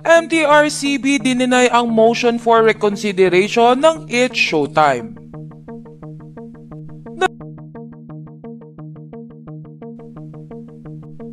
MTRCB dininay ang motion for reconsideration ng It's Showtime.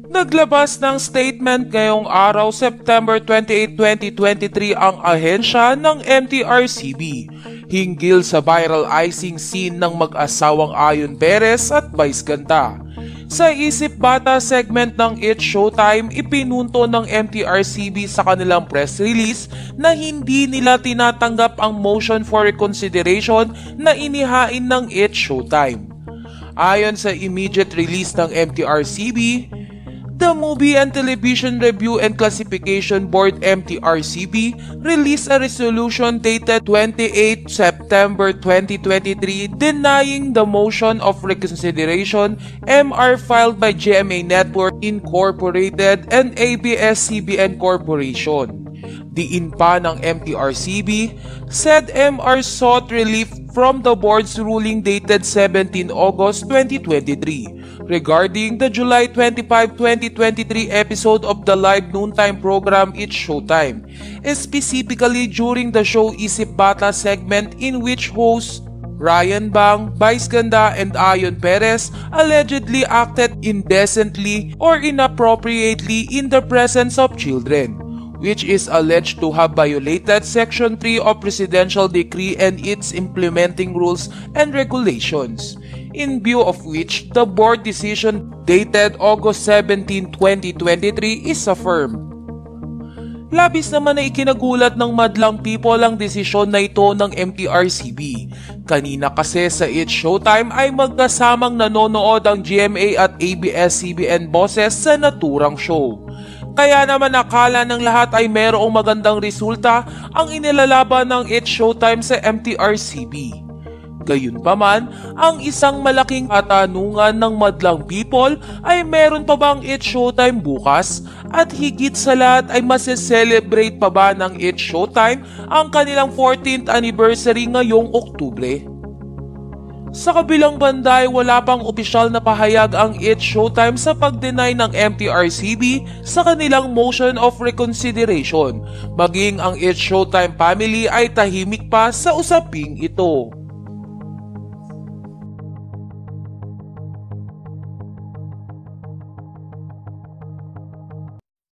Naglabas ng statement ngayong araw September 28, 2023 ang ahensya ng MTRCB hinggil sa viral icing scene ng mag-asawang Ayon Perez at Vice Ganda. Sa Isip Bata segment ng It's Showtime, ipinunto ng MTRCB sa kanilang press release na hindi nila tinatanggap ang motion for reconsideration na inihain ng It's Showtime. Ayon sa immediate release ng MTRCB, the Movie and Television Review and Classification Board MTRCB released a resolution dated 28 September 2023 denying the motion of reconsideration MR filed by GMA Network Incorporated and ABS-CBN Corporation. Diin pa ng MTRCB, said MR sought relief from the board's ruling dated 17 August 2023 regarding the July 25, 2023 episode of the live noontime program It's Showtime, specifically during the show Isip Bata segment in which hosts Ryan Bang, Vice Ganda, and Ayon Perez allegedly acted indecently or inappropriately in the presence of children, which is alleged to have violated Section 3 of Presidential Decree and its implementing rules and regulations, in view of which the board decision dated August 17, 2023 is affirmed. Labis naman na ikinagulat ng madlang people ang desisyon na ito ng MTRCB. Kanina kasi sa It's Showtime ay magkasamang nanonood ang GMA at ABS-CBN bosses sa naturang show. Kaya naman akala ng lahat ay mayroong magandang resulta ang inilalaban ng It's Showtime sa MTRCB. Gayunpaman, ang isang malaking katanungan ng madlang people ay meron pa bang It's Showtime bukas? At higit sa lahat ay maseselebrate pa ba ng It's Showtime ang kanilang 14th anniversary ngayong Oktubre? Sa kabilang banda ay wala pang opisyal na pahayag ang It's Showtime sa pag-deny ng MTRCB sa kanilang motion of reconsideration. Maging ang It's Showtime family ay tahimik pa sa usaping ito.